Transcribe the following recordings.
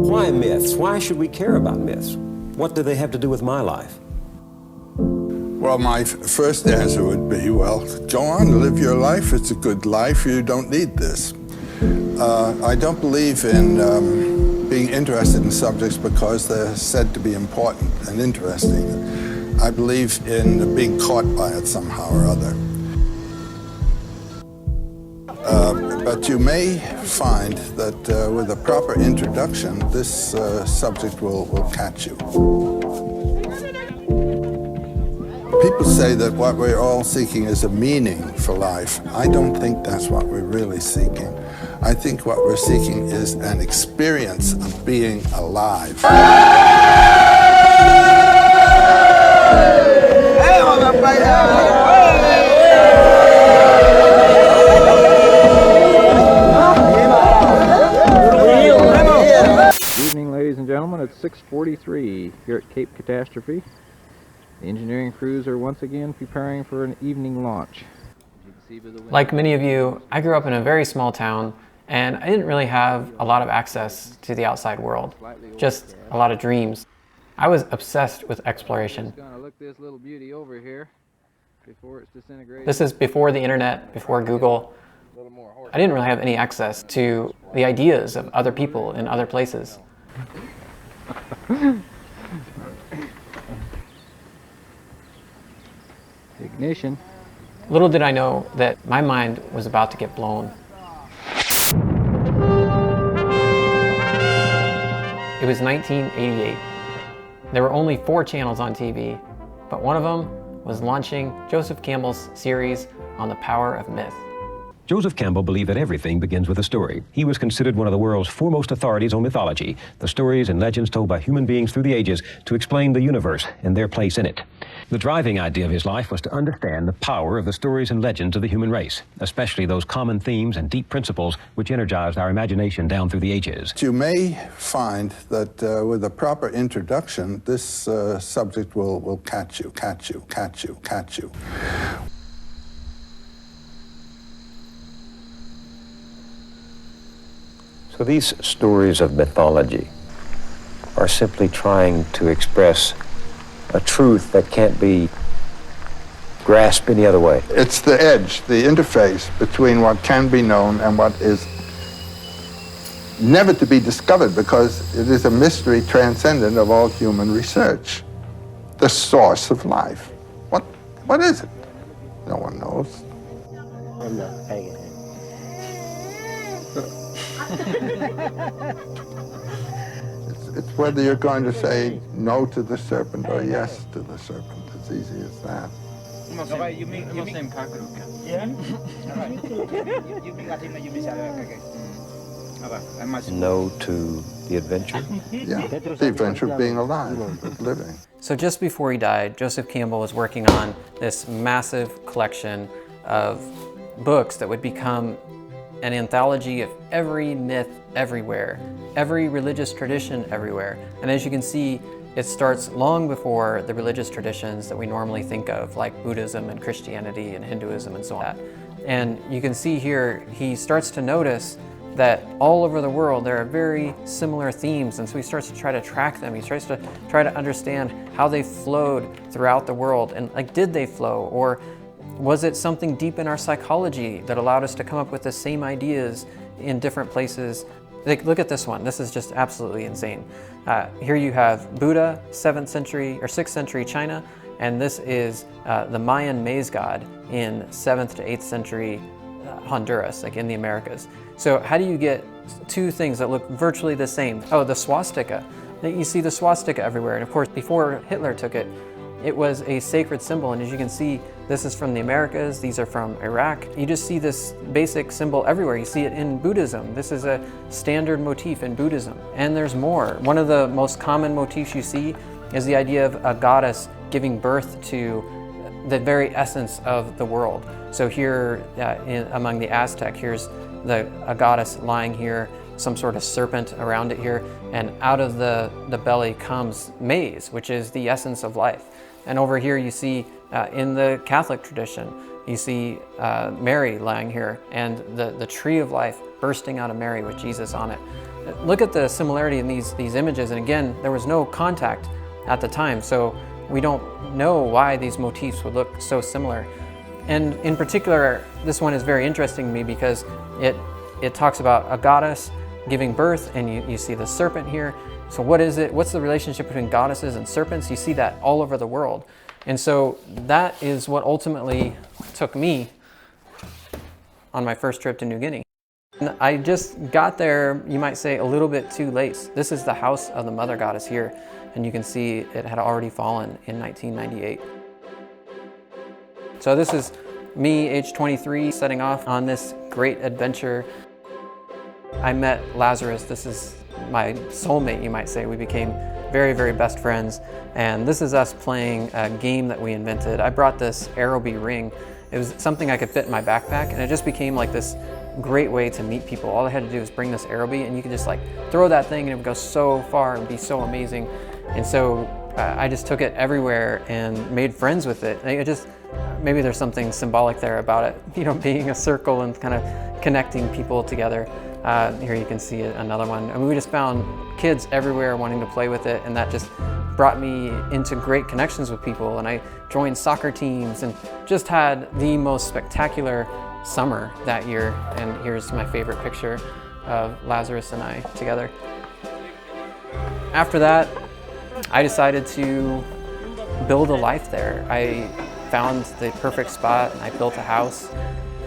Why myths? Why should we care about myths? What do they have to do with my life? Well, my first answer would be, well, go on, live your life. It's a good life. You don't need this. I don't believe in being interested in subjects because they're said to be important and interesting. I believe in being caught by it somehow or other. But you may find that with a proper introduction, this subject will catch you. People say that what we're all seeking is a meaning for life. I don't think that's what we're really seeking. I think what we're seeking is an experience of being alive. Good evening, ladies and gentlemen. It's 6:43 here at Cape Catastrophe. The engineering crews are once again preparing for an evening launch. Like many of you, I grew up in a very small town, and I didn't really have a lot of access to the outside world, just a lot of dreams. I was obsessed with exploration. This is before the internet, before Google. I didn't really have any access to the ideas of other people in other places. Ignition. Little did I know that my mind was about to get blown. It was 1988. There were only 4 channels on TV, but one of them was launching Joseph Campbell's series on the power of myth. Joseph Campbell believed that everything begins with a story. He was considered one of the world's foremost authorities on mythology, the stories and legends told by human beings through the ages to explain the universe and their place in it. The driving idea of his life was to understand the power of the stories and legends of the human race, especially those common themes and deep principles which energized our imagination down through the ages. You may find that with a proper introduction, this subject will catch you. So these stories of mythology are simply trying to express a truth that can't be grasped any other way. It's the edge, the interface between what can be known and what is never to be discovered because it is a mystery transcendent of all human research. The source of life. What is it? No one knows. I'm not paying attention. It's whether you're going to say no to the serpent or yes to the serpent. It's easy as that. No to the adventure? Yeah, the adventure of being alive, of living. So just before he died, Joseph Campbell was working on this massive collection of books that would become an anthology of every myth everywhere, every religious tradition everywhere. And as you can see, it starts long before the religious traditions that we normally think of, like Buddhism and Christianity and Hinduism and so on. And you can see here, he starts to notice that all over the world there are very similar themes, and so he starts to try to track them. He tries to try to understand how they flowed throughout the world, and like, did they flow, or was it something deep in our psychology that allowed us to come up with the same ideas in different places? Like, look at this one. This is just absolutely insane. Here you have Buddha, 7th century or 6th century China, and this is the Mayan maize god in 7th to 8th century Honduras, like in the Americas. So how do you get 2 things that look virtually the same? Oh, the swastika. You see the swastika everywhere, and of course before Hitler took it, it was a sacred symbol, and as you can see, this is from the Americas, these are from Iraq. You just see this basic symbol everywhere. You see it in Buddhism. This is a standard motif in Buddhism. And there's more. One of the most common motifs you see is the idea of a goddess giving birth to the very essence of the world. So here among the Aztec, here's a goddess lying here, some sort of serpent around it here, and out of the belly comes maize, which is the essence of life. And over here you see in the Catholic tradition, you see Mary lying here, and the tree of life bursting out of Mary with Jesus on it. Look at the similarity in these images, and again, there was no contact at the time, so we don't know why these motifs would look so similar. And in particular, this one is very interesting to me because it talks about a goddess giving birth, and you see the serpent here. So what is it? What's the relationship between goddesses and serpents? You see that all over the world. And so that is what ultimately took me on my first trip to New Guinea. And I just got there, you might say, a little bit too late. This is the house of the mother goddess here, and you can see it had already fallen in 1998. So this is me, age 23, setting off on this great adventure. I met Lazarus. This is my soulmate, you might say. We became very, very best friends. And this is us playing a game that we invented. I brought this Aerobee ring. It was something I could fit in my backpack, and it just became like this great way to meet people. All I had to do was bring this Aerobee, and you could just like throw that thing and it would go so far and be so amazing. And so I just took it everywhere and made friends with it. Maybe there's something symbolic there about it, you know, being a circle and kind of connecting people together. Here you can see another one. I mean, we just found kids everywhere wanting to play with it, and that just brought me into great connections with people. And I joined soccer teams and just had the most spectacular summer that year. And here's my favorite picture of Lazarus and I together. After that, I decided to build a life there. I found the perfect spot and I built a house.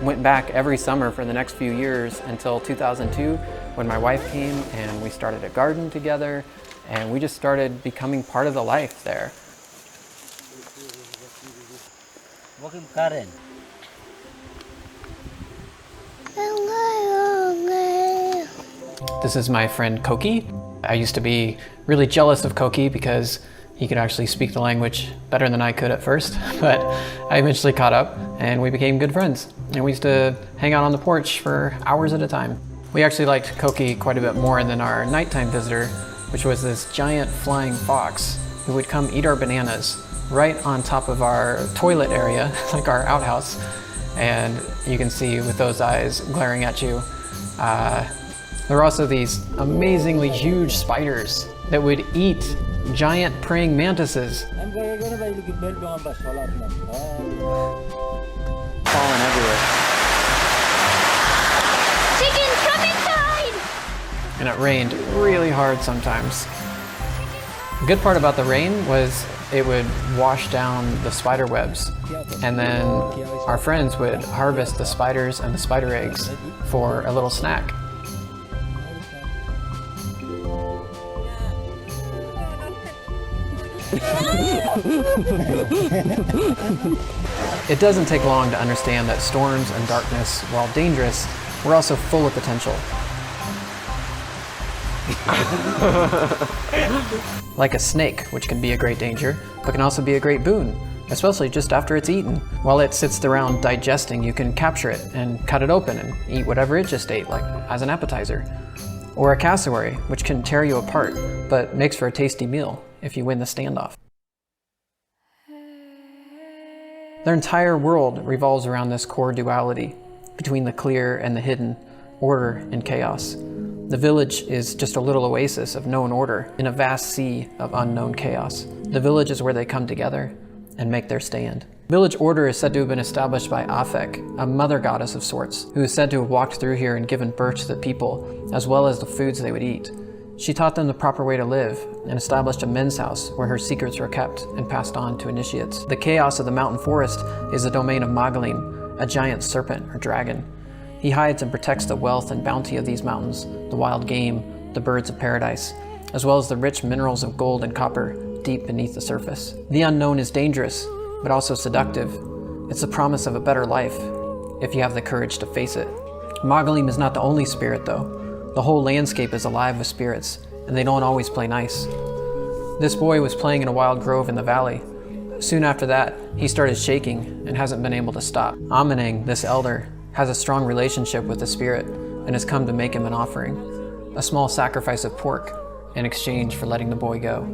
Went back every summer for the next few years until 2002 when my wife came and we started a garden together, and we just started becoming part of the life there. Welcome, Karen. This is my friend Koki. I used to be really jealous of Koki because he could actually speak the language better than I could at first, but I eventually caught up and we became good friends. And we used to hang out on the porch for hours at a time. We actually liked Koki quite a bit more than our nighttime visitor, which was this giant flying fox who would come eat our bananas right on top of our toilet area, like our outhouse. And you can see with those eyes glaring at you. There were also these amazingly huge spiders that would eat giant praying mantises. Falling everywhere. Chickens from inside! And it rained really hard sometimes. The good part about the rain was it would wash down the spider webs, and then our friends would harvest the spiders and the spider eggs for a little snack. It doesn't take long to understand that storms and darkness, while dangerous, were also full of potential. Like a snake, which can be a great danger, but can also be a great boon, especially just after it's eaten. While it sits around digesting, you can capture it and cut it open and eat whatever it just ate, like as an appetizer. Or a cassowary, which can tear you apart, but makes for a tasty meal if you win the standoff. Their entire world revolves around this core duality between the clear and the hidden, order and chaos. The village is just a little oasis of known order in a vast sea of unknown chaos. The village is where they come together and make their stand. Village order is said to have been established by Afek, a mother goddess of sorts, who is said to have walked through here and given birth to the people, as well as the foods they would eat. She taught them the proper way to live and established a men's house where her secrets were kept and passed on to initiates. The chaos of the mountain forest is the domain of Magalim, a giant serpent or dragon. He hides and protects the wealth and bounty of these mountains, the wild game, the birds of paradise, as well as the rich minerals of gold and copper deep beneath the surface. The unknown is dangerous, but also seductive. It's the promise of a better life, if you have the courage to face it. Magalim is not the only spirit though. The whole landscape is alive with spirits, and they don't always play nice. This boy was playing in a wild grove in the valley. Soon after that, he started shaking and hasn't been able to stop. Ameneng, this elder, has a strong relationship with the spirit and has come to make him an offering, a small sacrifice of pork in exchange for letting the boy go.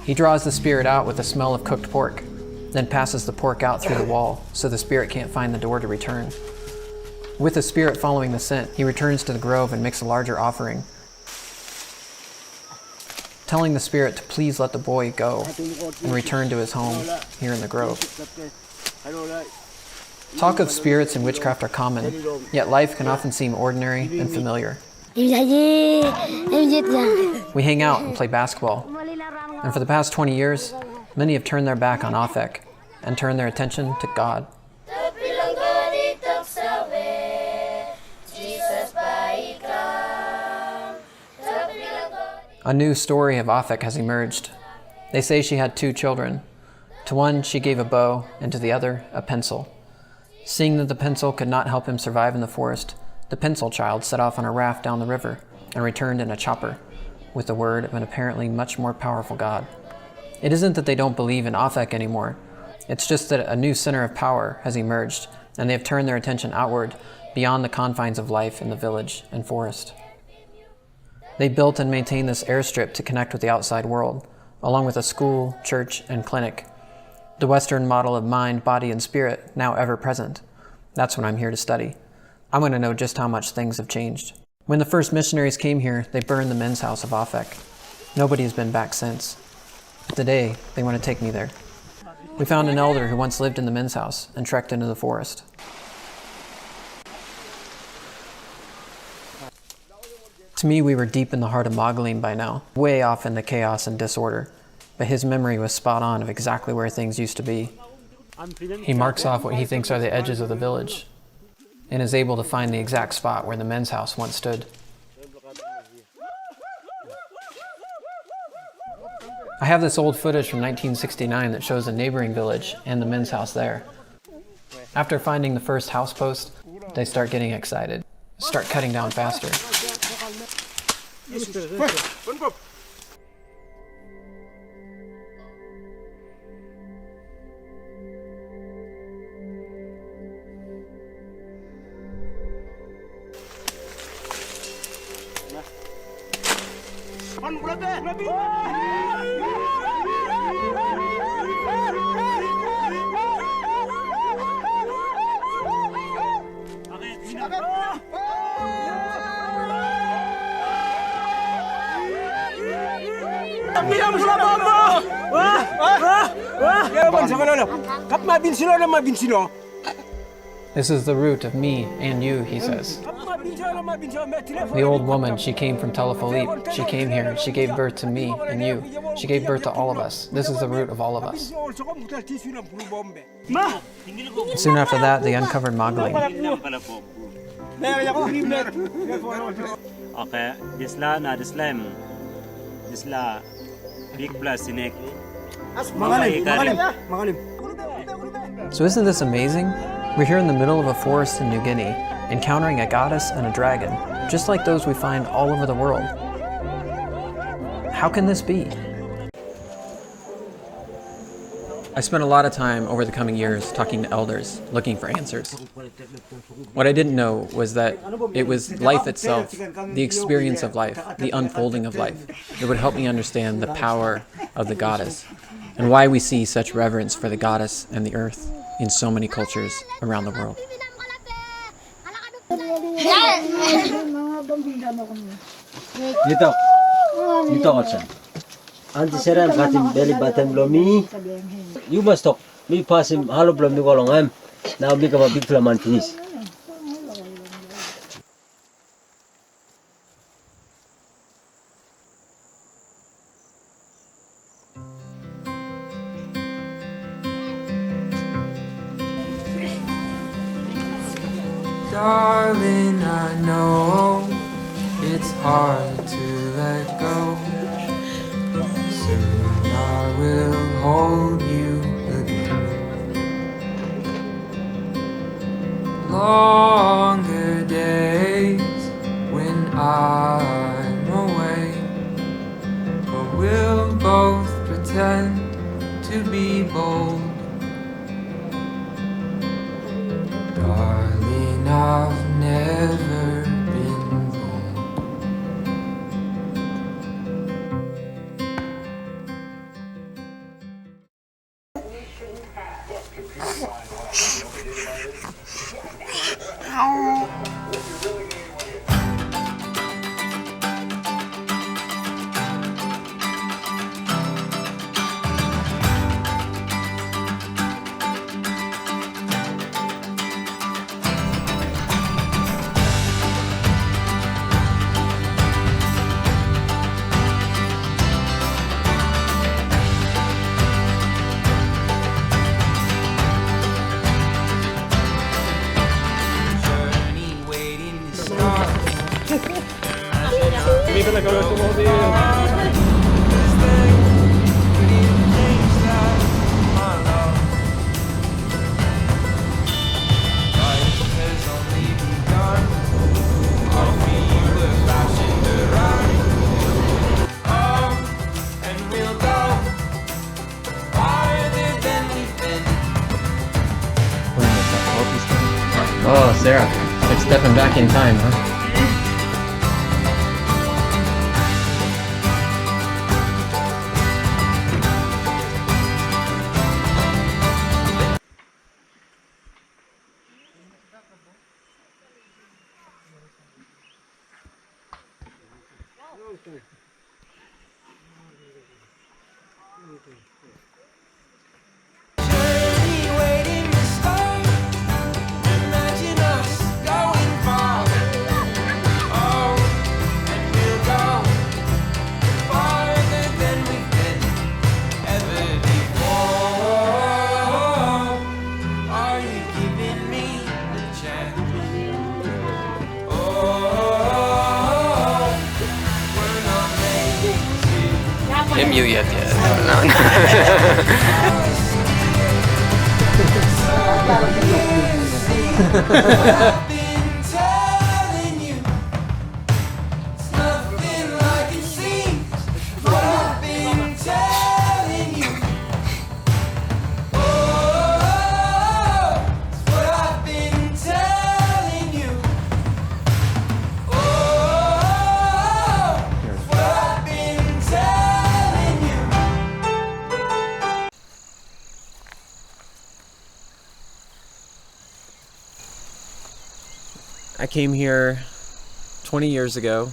He draws the spirit out with the smell of cooked pork, then passes the pork out through the wall so the spirit can't find the door to return. With the spirit following the scent, he returns to the grove and makes a larger offering, telling the spirit to please let the boy go and return to his home here in the grove. Talk of spirits and witchcraft are common, yet life can often seem ordinary and familiar. We hang out and play basketball, and for the past 20 years, many have turned their back on Afek and turned their attention to God. A new story of Afek has emerged. They say she had 2 children. To one, she gave a bow, and to the other, a pencil. Seeing that the pencil could not help him survive in the forest, the pencil child set off on a raft down the river and returned in a chopper with the word of an apparently much more powerful God. It isn't that they don't believe in Afek anymore. It's just that a new center of power has emerged, and they have turned their attention outward beyond the confines of life in the village and forest. They built and maintained this airstrip to connect with the outside world, along with a school, church, and clinic. The Western model of mind, body, and spirit, now ever present. That's what I'm here to study. I want to know just how much things have changed. When the first missionaries came here, they burned the men's house of Afek. Nobody has been back since. Today, they want to take me there. We found an elder who once lived in the men's house and trekked into the forest. To me, we were deep in the heart of Mogolene by now, way off in the chaos and disorder. But his memory was spot on of exactly where things used to be. He marks off what he thinks are the edges of the village, and is able to find the exact spot where the men's house once stood. I have this old footage from 1969 that shows a neighboring village and the men's house there. After finding the first house post, they start getting excited, start cutting down faster. This is the root of me and you, he says. The old woman, she came from Tel Aviv. She came here. She gave birth to me and you. She gave birth to all of us. This is the root of all of us. Soon after that, they uncovered Mogolene. Okay, disla na dislam. Disla big plus sinek. So isn't this amazing? We're here in the middle of a forest in New Guinea, encountering a goddess and a dragon, just like those we find all over the world. How can this be? I spent a lot of time over the coming years talking to elders, looking for answers. What I didn't know was that it was life itself, the experience of life, the unfolding of life, that would help me understand the power of the goddess and why we see such reverence for the goddess and the earth in so many cultures around the world. Dito ka. Anti-seran katim belly button blomi. You must stop. Me pass him hollow blom ni golong am. Now big of a big flaman finish. Darling, I know it's hard to let go. Soon I will hold you again. Longer days when I'm away, but we'll both pretend to be bold. Darling, I've never been bold. Oh, Sarah, it's like stepping back in time, huh? MU yet, I came here 20 years ago,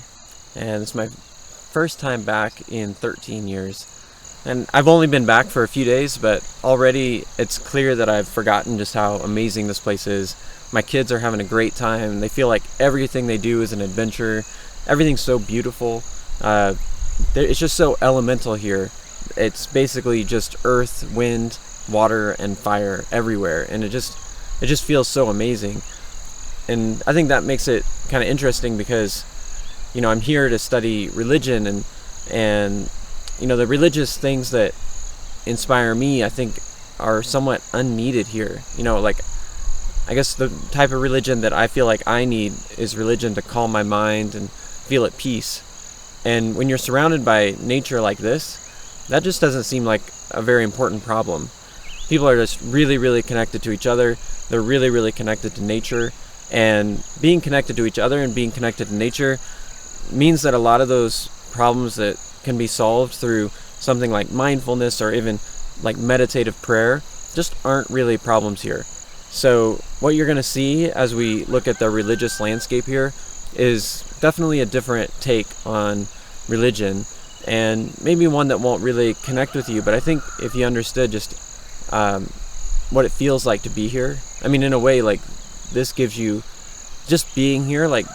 and it's my first time back in 13 years. And I've only been back for a few days, but already it's clear that I've forgotten just how amazing this place is. My kids are having a great time. They feel like everything they do is an adventure. Everything's so beautiful. It's just so elemental here. It's basically just earth, wind, water, and fire everywhere, and it just feels so amazing. And I think that makes it kind of interesting because, you know, I'm here to study religion, and you know, the religious things that inspire me, I think, are somewhat unneeded here. You know, like, I guess the type of religion that I feel like I need is religion to calm my mind and feel at peace. And when you're surrounded by nature like this, that just doesn't seem like a very important problem. People are just really, really connected to each other. They're really, really connected to nature. And being connected to each other and being connected to nature means that a lot of those problems that can be solved through something like mindfulness or even like meditative prayer just aren't really problems here. So what you're going to see as we look at the religious landscape here is definitely a different take on religion, and maybe one that won't really connect with you, but I think if you understood just what it feels like to be here, I mean, in a way, like, this gives you, just being here, like,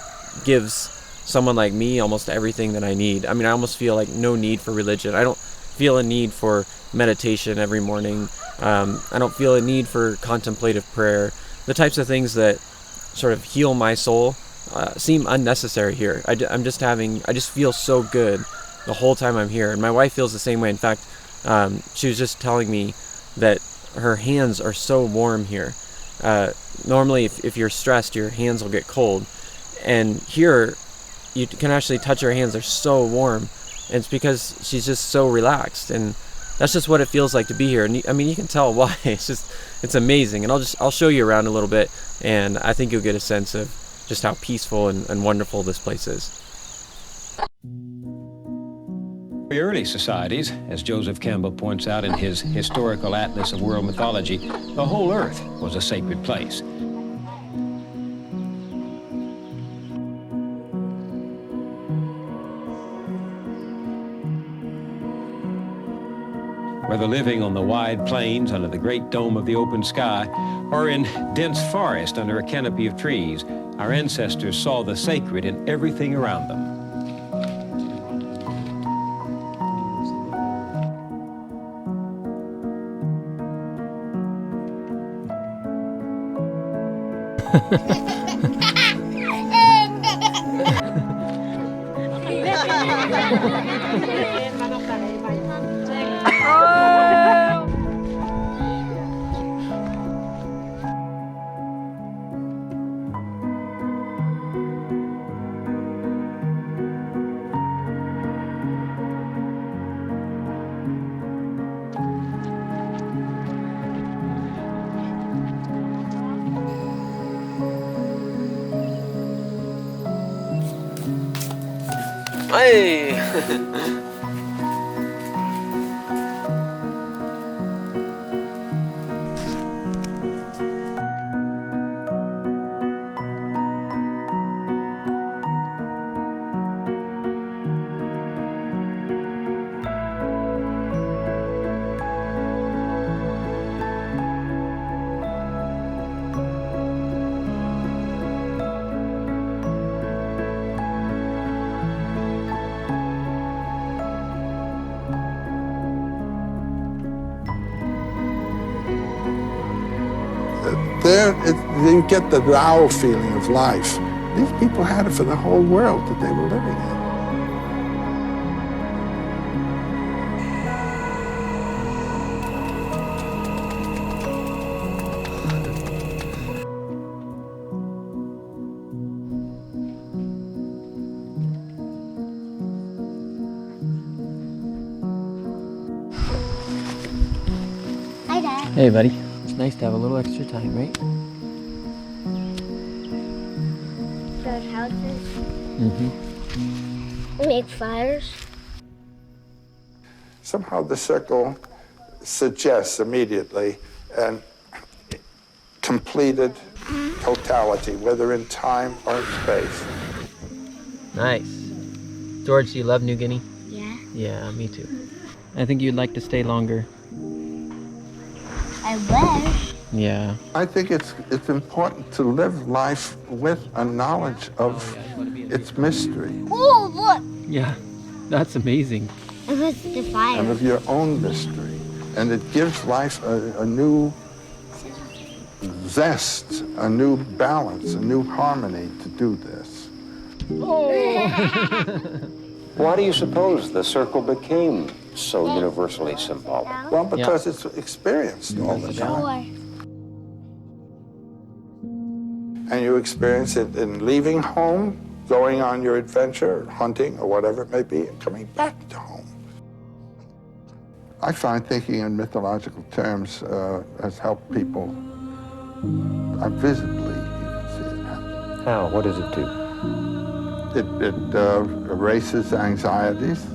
gives someone like me almost everything that I need. I mean, I almost feel like no need for religion. I don't feel a need for meditation every morning. I don't feel a need for contemplative prayer. The types of things that sort of heal my soul seem unnecessary here. I just feel so good the whole time I'm here. And my wife feels the same way. In fact, she was just telling me that her hands are so warm here. Normally, if you're stressed, your hands will get cold. And here, you can actually touch her hands. They're so warm. And it's because she's just so relaxed. And that's just what it feels like to be here. And I mean, you can tell why. It's amazing. And I'll show you around a little bit. And I think you'll get a sense of just how peaceful and wonderful this place is. The early societies, as Joseph Campbell points out in his Historical Atlas of World Mythology, the whole earth was a sacred place. Whether living on the wide plains under the great dome of the open sky, or in dense forest under a canopy of trees, our ancestors saw the sacred in everything around them. Hey! There, you get the raw feeling of life. These people had it for the whole world that they were living in. Hi, Dad. Hey, buddy. It's nice to have a little extra time, right? Build houses. Mm-hmm. Make fires. Somehow the circle suggests immediately an completed totality, whether in time or in space. Nice. George, do you love New Guinea? Yeah. Yeah, me too. I think you'd like to stay longer. I wish. Yeah. I think it's important to live life with a knowledge of its mystery Oh, look. Yeah, that's amazing. It was the and fire. of your own mystery. And it gives life a new zest, a new balance, a new harmony to do this. Why do you suppose the circle became so universally symbolic? Well, because it's experienced all the time. Four. And you experience it in leaving home, going on your adventure, hunting, or whatever it may be, and coming back to home. I find thinking in mythological terms has helped people visibly. You can see it happen. How? What does it do? It erases anxieties.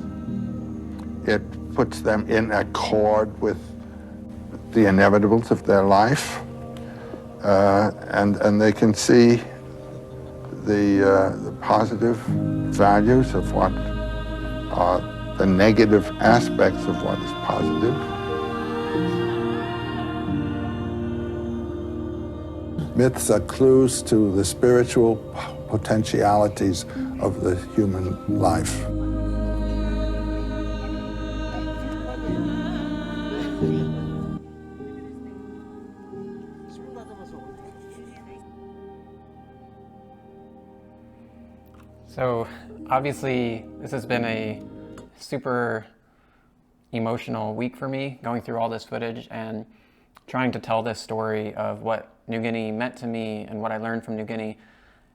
It puts them in accord with the inevitables of their life. And they can see the positive values of what are the negative aspects of what is positive. Myths are clues to the spiritual potentialities of the human life. So obviously this has been a super emotional week for me, going through all this footage and trying to tell this story of what New Guinea meant to me and what I learned from New Guinea.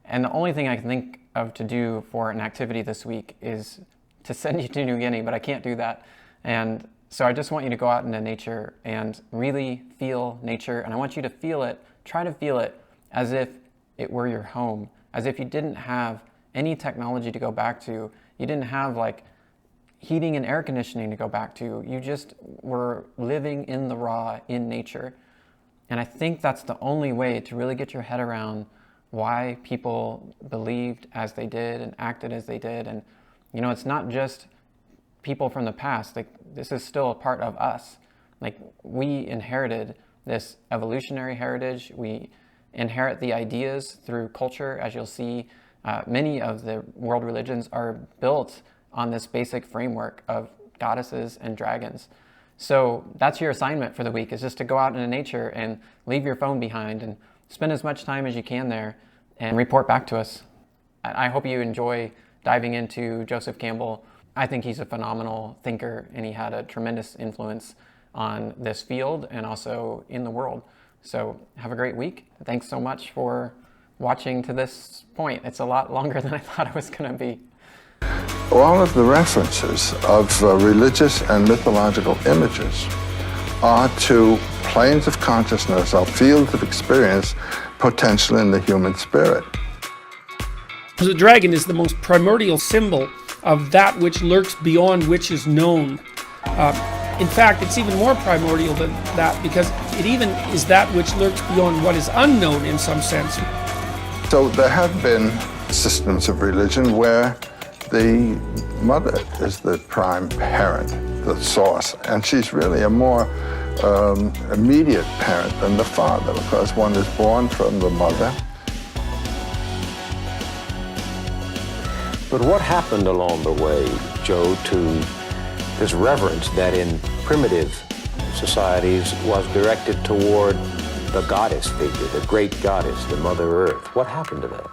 And the only thing I can think of to do for an activity this week is to send you to New Guinea, but I can't do that. And so I just want you to go out into nature and really feel nature. And I want you to feel it, try to feel it as if it were your home, as if you didn't have any technology to go back to. You didn't have heating and air conditioning to go back to. You just were living in the raw, in nature. And I think that's the only way to really get your head around why people believed as they did and acted as they did. And, you know, it's not just people from the past. Like, this is still a part of us. Like, we inherited this evolutionary heritage. We inherit the ideas through culture. As you'll see, many of the world religions are built on this basic framework of goddesses and dragons. So that's your assignment for the week, is just to go out into nature and leave your phone behind and spend as much time as you can there and report back to us. I hope you enjoy diving into Joseph Campbell. I think he's a phenomenal thinker, and he had a tremendous influence on this field and also in the world. So have a great week. Thanks so much for watching to this point. It's a lot longer than I thought it was going to be. All of the references of religious and mythological images are to planes of consciousness or fields of experience potential in the human spirit. The dragon is the most primordial symbol of that which lurks beyond which is known. In fact, it's even more primordial than that, because it even is that which lurks beyond what is unknown in some sense. So there have been systems of religion where the mother is the prime parent, the source, and she's really a more immediate parent than the father, because one is born from the mother. But what happened along the way, Joe, to this reverence that in primitive societies was directed toward the goddess figure, the great goddess, the Mother Earth? What happened to that?